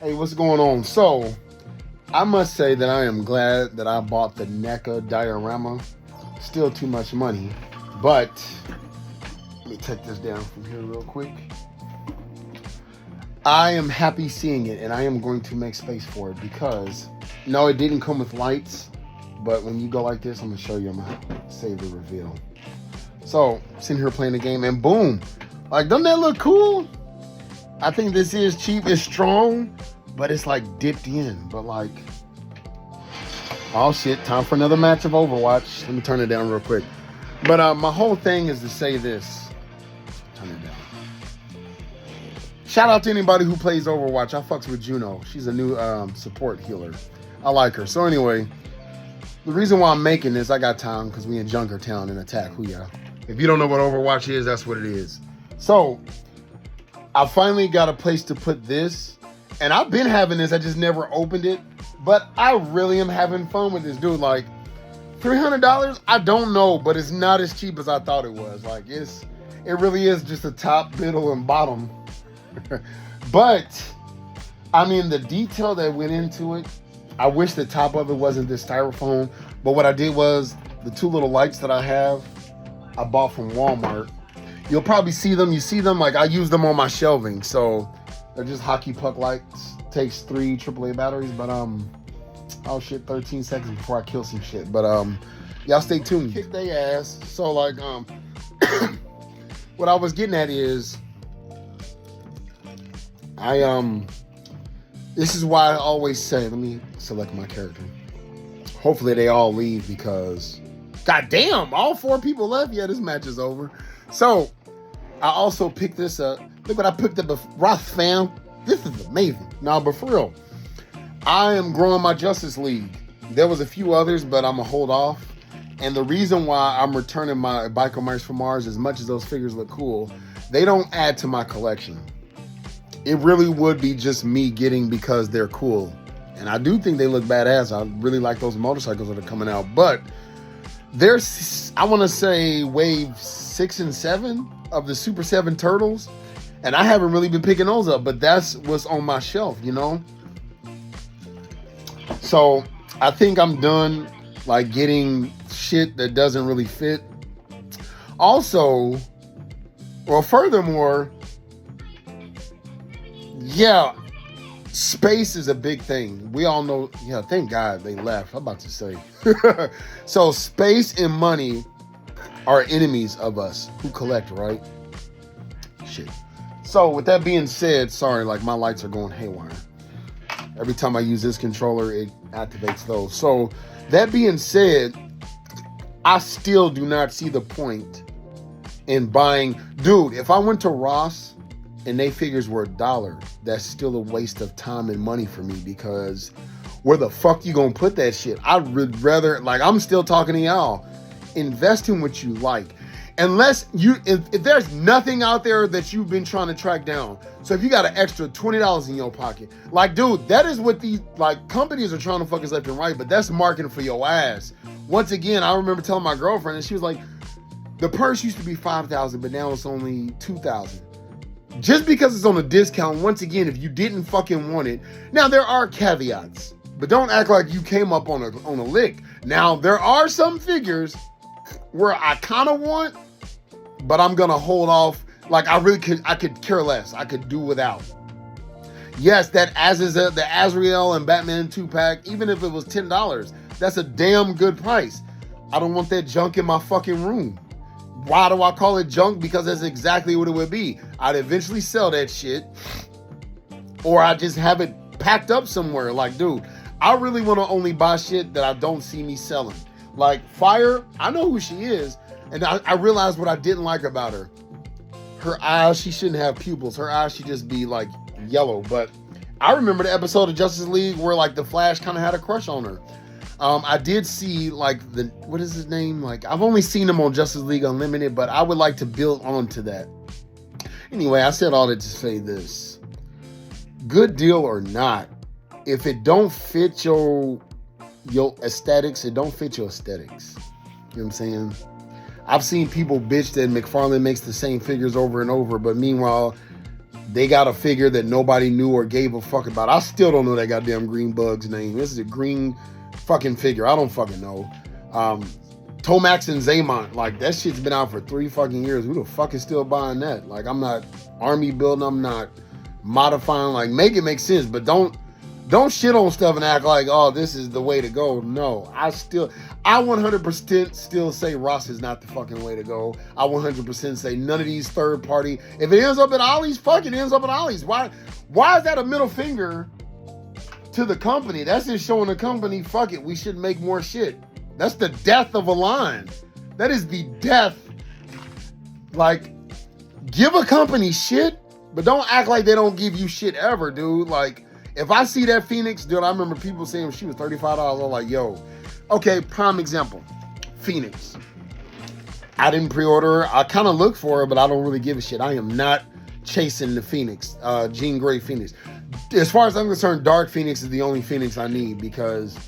Hey, what's going on? So, I must say that I am glad that I bought the NECA diorama. Still too much money, but let me take this down from here real quick. I am happy seeing it, and I am going to make space for it because, no, it didn't come with lights, but when you go like this, I'm going to show you. I'm going to save the reveal. So, sitting here playing the game, and boom. Like, doesn't that look cool? I think this is cheap. It's strong, but it's like dipped in. But like, oh shit, time for another match of Overwatch. Let me turn it down real quick. But my whole thing is to say this. Turn it down. Shout out to anybody who plays Overwatch. I fucks with Juno. She's a new support healer. I like her. So anyway, the reason why I'm making this, I got time because we in Junkertown and attack Huya. If you don't know what Overwatch is, that's what it is. So I finally got a place to put this. And I've been having this. I just never opened it. But I really am having fun with this, dude. Like, $300? I don't know, but it's not as cheap as I thought it was. Like, it really is just the top, middle, and bottom. But, I mean, the detail that went into it, I wish the top of it wasn't this styrofoam. But what I did was, the two little lights that I have, I bought from Walmart. You'll probably see them. You see them, like, I use them on my shelving. So, they're just hockey puck lights. Takes 3 AAA batteries, but oh shit, 13 seconds before I kill some shit. But y'all stay tuned. Kick their ass. So like what I was getting at is this is why I always say, let me select my character. Hopefully they all leave because goddamn, all 4 people left. Yeah, this match is over. So I also picked this up. Look what I picked up, Roth fam. This is amazing. Nah, but for real, I am growing my Justice League. There was a few others, but I'm going to hold off. And the reason why I'm returning my Biker Mice from Mars, as much as those figures look cool, they don't add to my collection. It really would be just me getting because they're cool. And I do think they look badass. I really like those motorcycles that are coming out. But there's, I want to say, wave 6 and 7 of the Super 7 Turtles. And I haven't really been picking those up, but that's what's on my shelf, you know? So I think I'm done, like, getting shit that doesn't really fit. Also, well, furthermore, yeah, space is a big thing. We all know, yeah, thank God they left. I'm about to say. So space and money are enemies of us who collect, right? Shit. So with that being said, sorry, like my lights are going haywire. Every time I use this controller, it activates those. So that being said, I still do not see the point in buying. Dude, if I went to Ross and they figures were $1, that's still a waste of time and money for me because where the fuck you gonna put that shit? I would rather, like, I'm still talking to y'all, invest in what you like. Unless you, if there's nothing out there that you've been trying to track down. So if you got an extra $20 in your pocket, like, dude, that is what these, like, companies are trying to fuck us left and right, but that's marketing for your ass. Once again, I remember telling my girlfriend, and she was like, the purse used to be $5,000, but now it's only $2,000. Just because it's on a discount, once again, if you didn't fucking want it. Now, there are caveats, but don't act like you came up on a lick. Now, there are some figures where I kind of want, but I'm gonna hold off. Like, I could care less. I could do without. Yes, that the Azrael and Batman 2-pack, even if it was $10, that's a damn good price. I don't want that junk in my fucking room. Why do I call it junk? Because that's exactly what it would be. I'd eventually sell that shit, or I just have it packed up somewhere. Like, dude, I really want to only buy shit that I don't see me selling. Like Fire, I know who she is, and I realized what I didn't like about her. Her eyes, she shouldn't have pupils. Her eyes should just be like yellow. But I remember the episode of Justice League where like the Flash kind of had a crush on her. I did see like what is his name? Like, I've only seen him on Justice League Unlimited, but I would like to build onto that. Anyway, I said all that to say this. Good deal or not, if it don't fit your aesthetics, it don't fit your aesthetics. You know what I'm saying? I've seen people bitch that McFarlane makes the same figures over and over, but meanwhile, They got a figure that nobody knew or gave a fuck about. I still don't know that goddamn green bug's name. This is a green fucking figure. I don't fucking know. Tomax and Zaymont, like that shit's been out for 3 fucking years. Who the fuck is still buying that? Like, I'm not army building, I'm not modifying. Like, make it make sense, but don't shit on stuff and act like, oh, this is the way to go. No, I 100% still say Ross is not the fucking way to go. I 100% say none of these third party. If it ends up at Ollie's, fuck it ends up at Ollie's. Why is that a middle finger to the company? That's just showing the company, fuck it, we should make more shit. That's the death of a line. That is the death. Like, give a company shit, but don't act like they don't give you shit ever, dude. Like, if I see that Phoenix, dude, I remember people saying she was $35. I was like, yo, okay, prime example, Phoenix. I didn't pre-order her. I kind of looked for her, but I don't really give a shit. I am not chasing the Phoenix, Jean Grey Phoenix. As far as I'm concerned, Dark Phoenix is the only Phoenix I need because,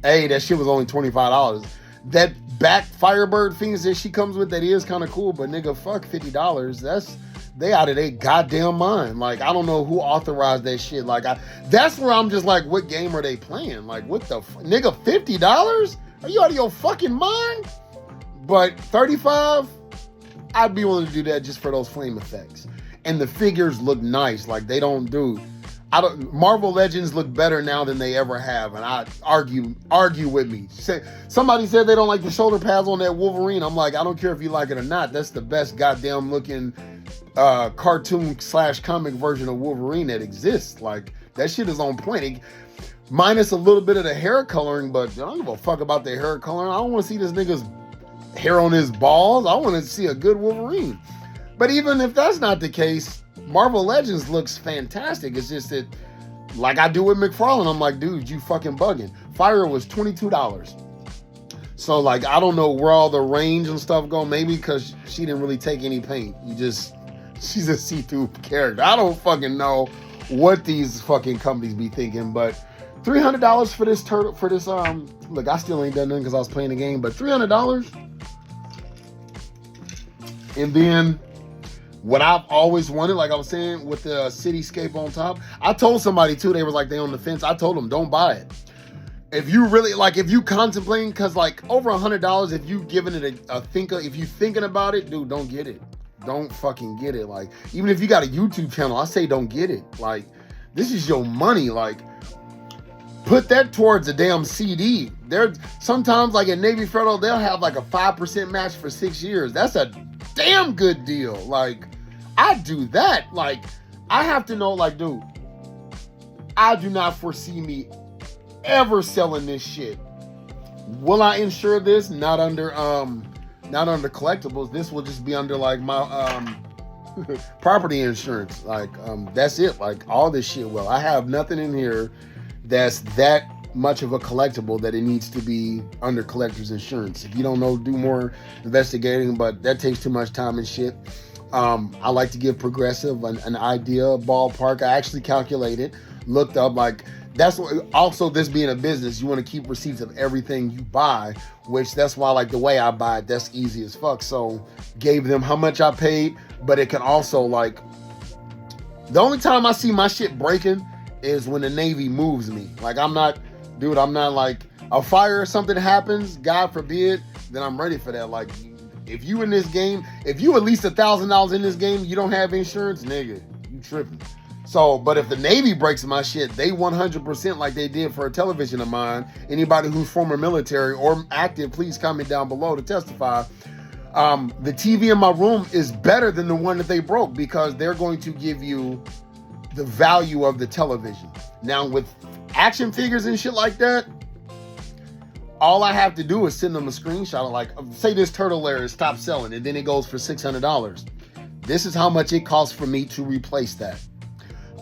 A, that shit was only $25. That back Firebird Phoenix that she comes with, that is kind of cool, but nigga, fuck $50. They out of their goddamn mind. Like, I don't know who authorized that shit. Like, that's where I'm just like, what game are they playing? Like, what the nigga, $50? Are you out of your fucking mind? But $35, I'd be willing to do that just for those flame effects. And the figures look nice. Like, they don't do. Marvel Legends look better now than they ever have, and I argue with me. Somebody said they don't like the shoulder pads on that Wolverine. I'm like, I don't care if you like it or not. That's the best goddamn looking cartoon / comic version of Wolverine that exists. Like, that shit is on point. Minus a little bit of the hair coloring, but I don't give a fuck about the hair coloring. I don't want to see this nigga's hair on his balls. I want to see a good Wolverine. But even if that's not the case, Marvel Legends looks fantastic. It's just that, like I do with McFarlane, I'm like, dude, you fucking bugging. Fire was $22. So, like, I don't know where all the range and stuff go. Maybe because she didn't really take any paint. She's a see-through character. I don't fucking know what these fucking companies be thinking, but $300 for this turtle, look, I still ain't done nothing because I was playing the game, but $300. And then what I've always wanted, like I was saying, with the cityscape on top, I told somebody too, they was like, they on the fence. I told them, don't buy it. If you really, like, if you contemplating, cause like over $100, if you giving it if you thinking about it, dude, don't get it. Don't fucking get it. Like, even if you got a YouTube channel, I say don't get it. Like, this is your money. Like, put that towards a damn CD. There, sometimes like at Navy Federal, they'll have like a 5% match for 6 years. That's a damn good deal. Like, I do that. Like, I have to know, like, dude, I do not foresee me ever selling this shit. Will I insure this? Not under collectibles. This will just be under like my property insurance. Like, that's it. Like, all this shit will. I have nothing in here that's that much of a collectible that it needs to be under collector's insurance. If you don't know, do more investigating, but that takes too much time and shit. I like to give Progressive an idea, ballpark. I actually calculated, looked up, like, that's what, also this being a business, you want to keep receipts of everything you buy, which that's why, like, the way I buy it, that's easy as fuck. So gave them how much I paid, but it can also, like, the only time I see my shit breaking is when the Navy moves me. Like, I'm not like, a fire or something happens, God forbid, then I'm ready for that. Like, if you in this game, if you at least $1,000 in this game, you don't have insurance, nigga, you tripping. So, but if the Navy breaks my shit, they 100%, like they did for a television of mine. Anybody who's former military or active, please comment down below to testify. The TV in my room is better than the one that they broke because they're going to give you the value of the television. Now, with action figures and shit like that, all I have to do is send them a screenshot of, like, say this Turtle Lair is stopped selling and then it goes for $600. This is how much it costs for me to replace that.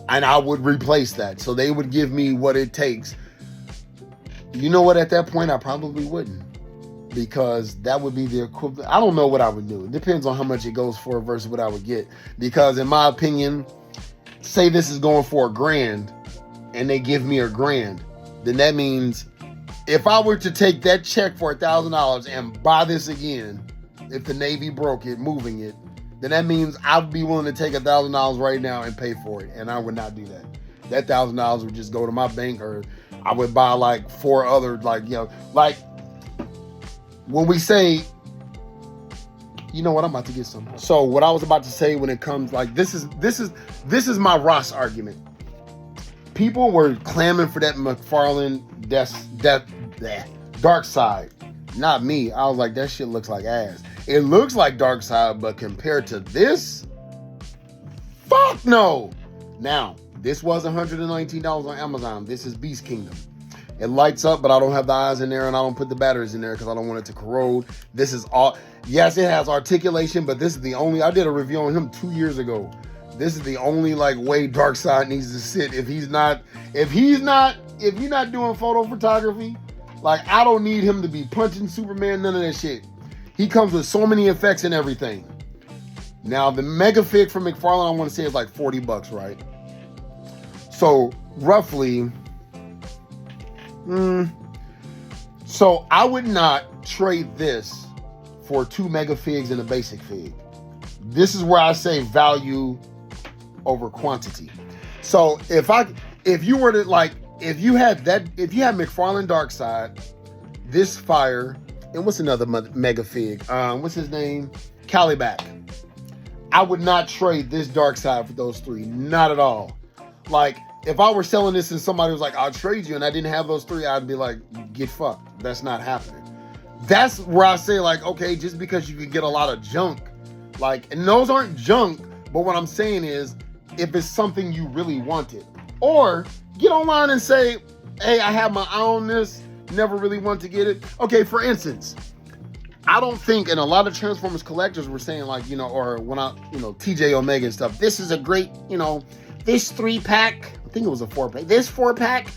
And I would replace that. So they would give me what it takes. You know what? At that point, I probably wouldn't. Because that would be the equivalent. I don't know what I would do. It depends on how much it goes for versus what I would get. Because in my opinion, say this is going for $1,000 and they give me $1,000, then that means if I were to take that check for $1,000 and buy this again, if the Navy broke it, moving it, then that means I'd be willing to take $1,000 right now and pay for it. And I would not do that. That $1,000 would just go to my bank, or I would buy like 4 other, like, you know, like when we say, you know what, I'm about to get some. So what I was about to say when it comes, like, this is my Ross argument. People were clamoring for that McFarlane Dark Side. Not me. I was like, that shit looks like ass. It looks like Dark Side, but compared to this, fuck no. Now, this was $119 on Amazon. This is Beast Kingdom. It lights up, but I don't have the eyes in there, and I don't put the batteries in there because I don't want it to corrode. This is all, yes, it has articulation, but this is the only, I did a review on him 2 years ago. This is the only like way Dark Side needs to sit. If you're not doing photo photography, like, I don't need him to be punching Superman, none of that shit. He comes with so many effects and everything. Now, the Mega Fig from McFarlane, I want to say is like $40, right? So, roughly, so I would not trade this for 2 Mega Figs and a basic fig. This is where I say value over quantity. So, if you were to, like, if you had McFarlane Dark Side, this fire, and what's another Mega Fig? What's his name? Calibac. I would not trade this Dark Side for those 3. Not at all. Like, if I were selling this and somebody was like, I'll trade you, and I didn't have those 3, I'd be like, get fucked. That's not happening. That's where I say, like, okay, just because you can get a lot of junk, like, and those aren't junk, but what I'm saying is, if it's something you really wanted, or get online and say, hey, I have my eye on this, never really want to get it. Okay, for instance, I don't think, and a lot of Transformers collectors were saying, like, you know, or when I, you know, TJ Omega and stuff, this is a great, you know, this 3-pack, I think it was a 4-pack, this 4-pack,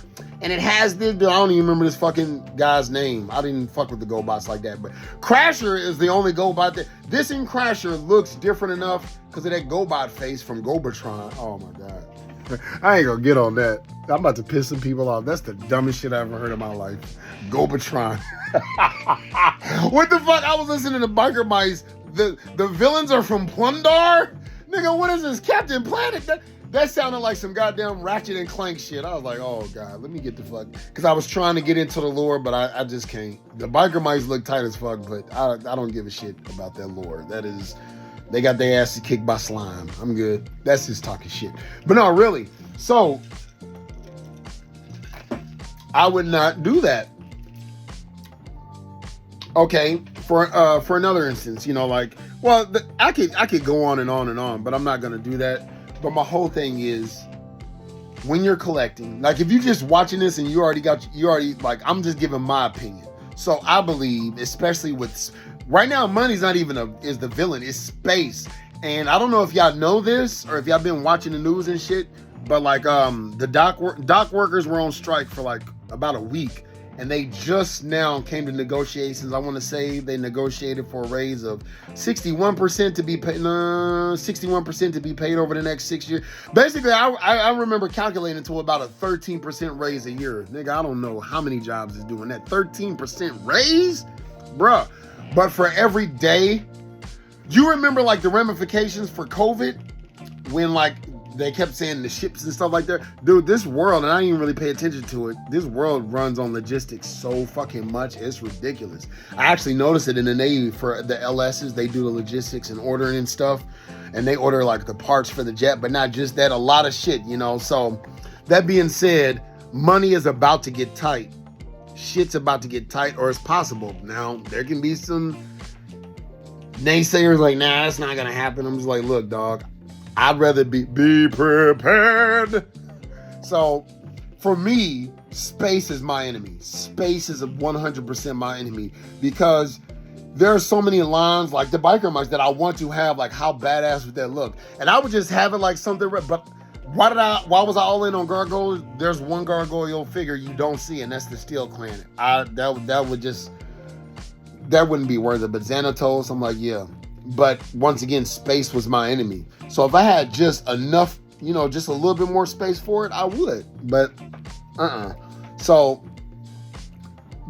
and it has this, I don't even remember this fucking guy's name. I didn't fuck with the GoBots like that, but Crasher is the only GoBot that, this in Crasher looks different enough because of that GoBot face from Gobatron. Oh my God. I ain't gonna get on that. I'm about to piss some people off. That's the dumbest shit I ever heard in my life. Gobatron. What the fuck? I was listening to Biker Mice. The villains are from Plundar? Nigga, what is this? Captain Planet? That sounded like some goddamn Ratchet and Clank shit. I was like, oh God, let me get the fuck. Because I was trying to get into the lore, but I just can't. The Biker Mice look tight as fuck, but I don't give a shit about that lore. That is... They got their asses kicked by slime. I'm good. That's just talking shit. But no, really. So, I would not do that. Okay, for another instance, you know, like, well, I could go on and on and on, but I'm not gonna do that. But my whole thing is, when you're collecting, like, if you're just watching this and you already like, I'm just giving my opinion. So I believe, especially with right now, money's not even is the villain, it's space. And I don't know if y'all know this or if y'all been watching the news and shit, but like the dock workers were on strike for like about a week, and they just now came to negotiations. I want to say they negotiated for a raise of 61% to be paid, 61% to be paid over the next 6 years. Basically, I remember calculating to about a 13% raise a year. Nigga, I don't know how many jobs is doing that. 13% raise? Bruh. But for every day, you remember like the ramifications for COVID when like they kept saying the ships and stuff like that. Dude, this world, and I didn't even really pay attention to it, this world runs on logistics so fucking much, it's ridiculous. I actually noticed it in the Navy for the LSs, they do the logistics and ordering and stuff, and they order like the parts for the jet, but not just that, a lot of shit, you know. So that being said, money is about to get tight. Shit's about to get tight, or it's possible. Now, there can be some naysayers like, nah, that's not gonna happen. I'm just like, look, dog, I'd rather be prepared. So, for me, space is my enemy. Space is 100% my enemy, because there are so many lines like the Biker Mice that I want to have. Like, how badass would that look? And I would just have it like something, but why was I all in on gargoyles? There's one gargoyle figure you don't see, and that's the Steel Clan. That wouldn't be worth it. But Xanatos, I'm like, yeah. But once again, space was my enemy. So if I had just enough, you know, just a little bit more space for it, I would. But So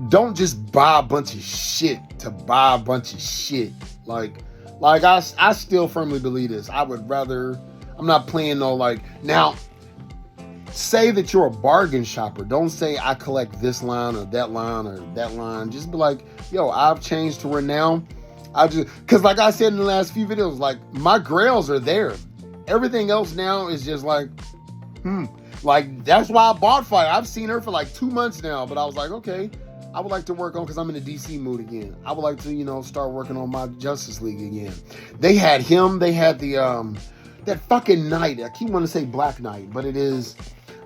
don't just buy a bunch of shit to buy a bunch of shit. Like Like, I still firmly believe this. I would rather, I'm not playing no, like, now, say that you're a bargain shopper. Don't say I collect this line or that line or that line. Just be like, yo, I've changed to where now, because like I said in the last few videos, like, my grails are there. Everything else now is just like, Like, that's why I bought Fire. I've seen her for like 2 months now, but I was like, okay, I would like to work on, because I'm in the DC mood again. I would like to, start working on my Justice League again. They had him. They had the, that fucking Knight. I keep wanting to say Black Knight, but it is,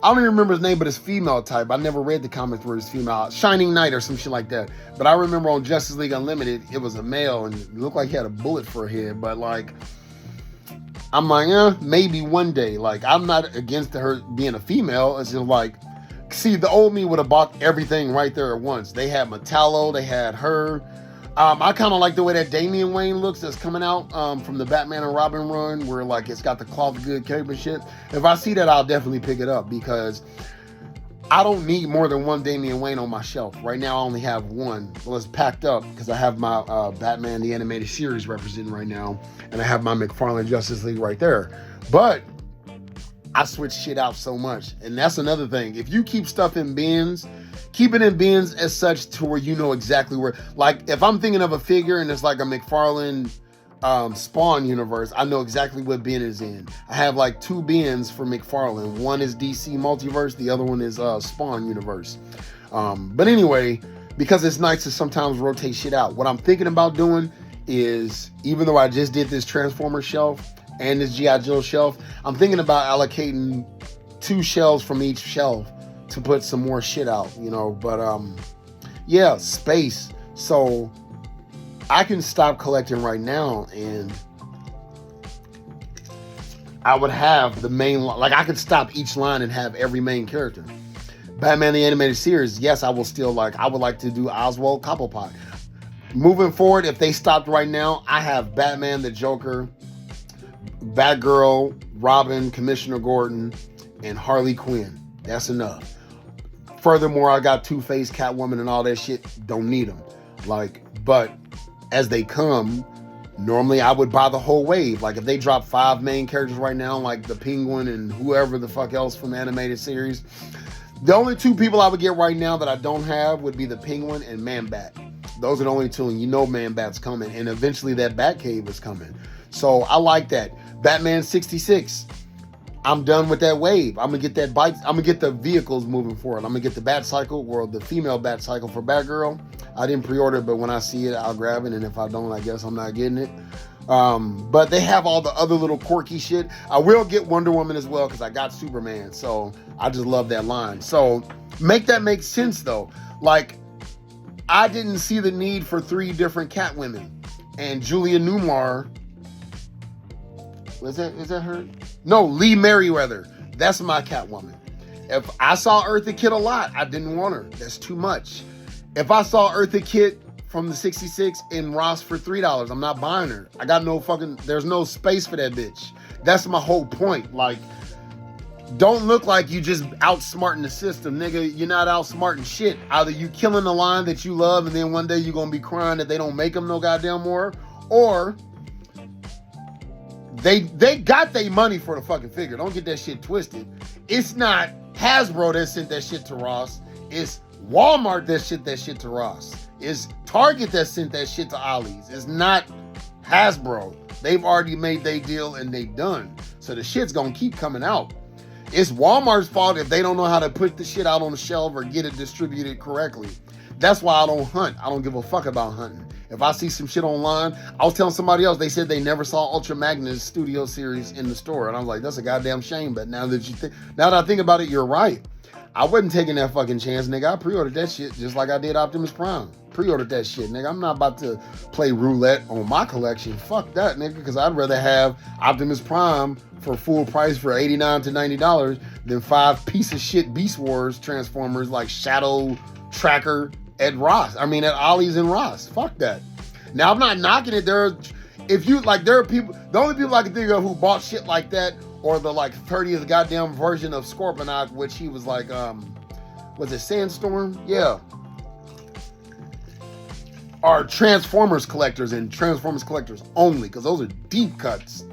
I don't even remember his name, but it's female type. I never read the comics where it's female. Shining Knight or some shit like that. But I remember on Justice League Unlimited, it was a male, and it looked like he had a bullet for a head, but like, I'm like, maybe one day. Like, I'm not against her being a female. It's just like, see, the old me would have bought everything right there at once. They had Metallo, they had her. I kind of like the way that Damian Wayne looks that's coming out from the Batman and Robin run, where like it's got the cloth good cape and shit. If I see that, I'll definitely pick it up, because I don't need more than one Damian Wayne on my shelf. Right now, I only have one. Well, it's packed up because I have my Batman the Animated Series representing right now, and I have my McFarlane Justice League right there. But I switch shit out so much, and that's another thing. If you keep stuff in bins, keep it in bins as such to where you know exactly where. Like, if I'm thinking of a figure and it's like a McFarlane Spawn universe, I know exactly what bin is in. I have like 2 bins for McFarlane. One is DC Multiverse, the other one is Spawn universe. But anyway, because it's nice to sometimes rotate shit out. What I'm thinking about doing is, even though I just did this Transformer shelf and this G.I. Joe shelf, I'm thinking about allocating 2 shelves from each shelf to put some more shit out, but yeah, space. So I can stop collecting right now, and I would have the main, like, I could stop each line and have every main character. Batman the Animated Series, yes, I would like to do Oswald Cobblepot. Moving forward, if they stopped right now, I have Batman, the Joker, Batgirl, Robin, Commissioner Gordon, and Harley Quinn. That's enough. Furthermore, I got Two-Face, Catwoman, and all that shit. Don't need them. But as they come, normally I would buy the whole wave. Like, if they drop 5 main characters right now, like the Penguin and whoever the fuck else from the animated series, the only 2 people I would get right now that I don't have would be the Penguin and Man-Bat. Those are the only 2, and Man-Bat's coming, and eventually that Batcave is coming. So I like that. Batman 66. I'm done with that wave. I'm gonna get that bike. I'm gonna get the vehicles moving forward. I'm gonna get the Bat Cycle, or the female Bat Cycle for Batgirl. I didn't pre-order it, but when I see it, I'll grab it. And if I don't, I guess I'm not getting it. But they have all the other little quirky shit. I will get Wonder Woman as well, because I got Superman. So I just love that line. So make that make sense though. Like, I didn't see the need for 3 different Catwomen. And Julia Newmar, is that her? No, Lee Merriweather. That's my Catwoman. If I saw Eartha Kitt a lot, I didn't want her. That's too much. If I saw Eartha Kitt from the 66 in Ross for $3, I'm not buying her. I got no fucking, there's no space for that bitch. That's my whole point. Like, don't look like you just outsmarting the system, nigga. You're not outsmarting shit. Either you killing the line that you love, and then one day you're gonna be crying that they don't make them no goddamn more, or they got their money for the fucking figure. Don't get that shit twisted. It's not Hasbro that sent that shit to Ross. It's Walmart that sent that shit to Ross. It's Target that sent that shit to Ollie's. It's not Hasbro. They've already made their deal and they done. So the shit's gonna keep coming out. It's Walmart's fault if they don't know how to put the shit out on the shelf or get it distributed correctly. That's why I don't hunt. I don't give a fuck about hunting. If I see some shit online, I was telling somebody else, they said they never saw Ultra Magnus Studio Series in the store. And I was like, that's a goddamn shame. But now that I think about it, you're right. I wasn't taking that fucking chance, nigga. I pre-ordered that shit just like I did Optimus Prime. Pre-ordered that shit, nigga. I'm not about to play roulette on my collection. Fuck that, nigga, because I'd rather have Optimus Prime for full price for $89 to $90 than 5 piece of shit Beast Wars Transformers like Shadow Tracker at Ollie's and Ross. Fuck that. Now, I'm not knocking it. There are people, the only people I can think of who bought shit like that, or the 30th goddamn version of Scorponok, which he was like, was it Sandstorm? Yeah. are Transformers collectors and Transformers collectors only, because those are deep cuts.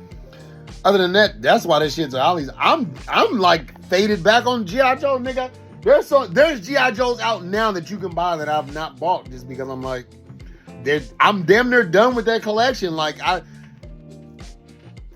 Other than that, that's why this shit's Ollie's. I'm like faded back on G.I. Joe, nigga. There's G.I. Joes out now that you can buy that I've not bought just because I'm like, I'm damn near done with that collection. Like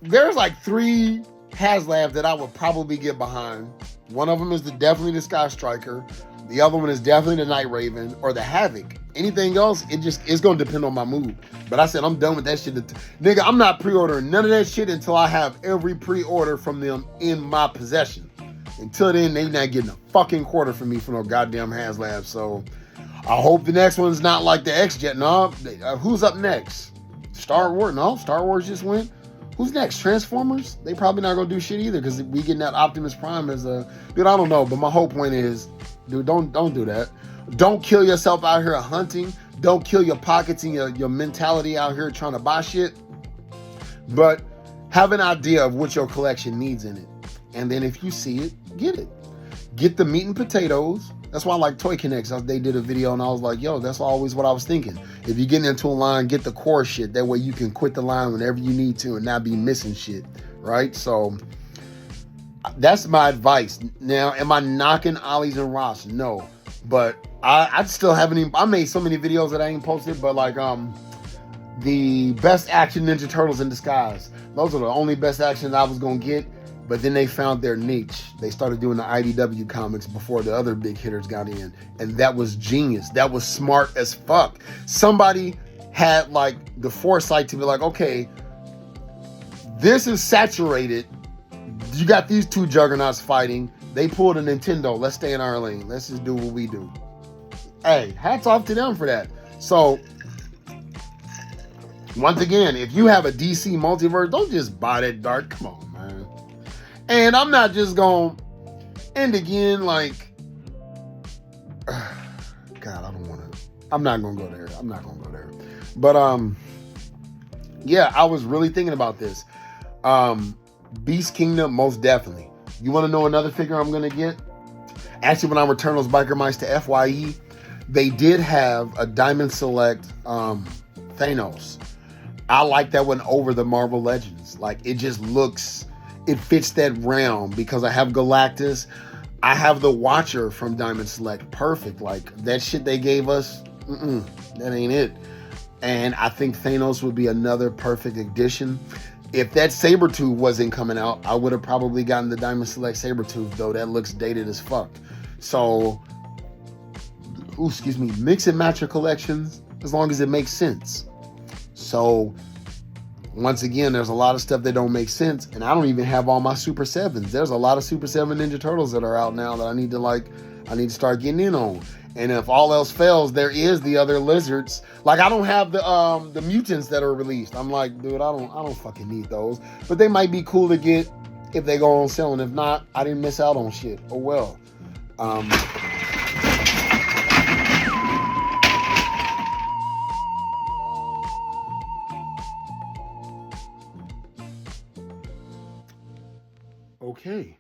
there's like 3 HasLabs that I would probably get behind. One of them is definitely the Sky Striker. The other one is definitely the Night Raven or the Havoc. Anything else, it's gonna depend on my mood. But I said I'm done with that shit. Nigga, I'm not pre-ordering none of that shit until I have every pre-order from them in my possession. Until then, they not getting a fucking quarter from me for no goddamn HasLab. So I hope the next one's not like the X-Jet. No, who's up next? Star Wars? No, Star Wars just went. Who's next? Transformers? They probably not gonna do shit either because we getting that Optimus Prime as a dude. I don't know, but my whole point is, dude, don't do that. Don't kill yourself out here hunting. Don't kill your pockets and your mentality out here trying to buy shit. But have an idea of what your collection needs in it, and then if you see it, get it. Get the meat and potatoes. That's why I like Toy Connects. They did a video and I was like, yo, that's always what I was thinking. If you're getting into a line, get the core shit. That way you can quit the line whenever you need to and not be missing shit, right? So that's my advice. Now, am I knocking Ollie's and Ross? No. But I still haven't even, I made so many videos that I ain't posted, but like the best action Ninja Turtles in disguise. Those are the only best action I was going to get. But then they found their niche. They started doing the IDW comics before the other big hitters got in. And that was genius. That was smart as fuck. Somebody had like the foresight to be like, okay, this is saturated. You got these 2 juggernauts fighting. They pulled a Nintendo. Let's stay in our lane. Let's just do what we do. Hey, hats off to them for that. So, once again, if you have a DC multiverse, don't just buy that dark. Come on, man. And I'm not just going to end again like, God, I don't want to. I'm not going to go there. I'm not going to go there. But, yeah, I was really thinking about this. Beast Kingdom, most definitely. You want to know another figure I'm going to get? Actually, when I returned those Biker Mice to FYE, they did have a Diamond Select Thanos. I like that one over the Marvel Legends. Like, it just looks, it fits that realm because I have Galactus. I have the Watcher from Diamond Select. Perfect. Like, that shit they gave us, that ain't it. And I think Thanos would be another perfect addition. If that Sabretooth wasn't coming out, I would have probably gotten the Diamond Select Sabretooth, though that looks dated as fuck. So, mix and match your collections as long as it makes sense. So, once again, there's a lot of stuff that don't make sense, and I don't even have all my Super 7s. There's a lot of Super 7 Ninja Turtles that are out now that I need to start getting in on. And if all else fails, there is the other lizards. Like, I don't have the mutants that are released. I'm like, dude, I don't fucking need those. But they might be cool to get if they go on sale. And if not, I didn't miss out on shit. Oh well. Okay.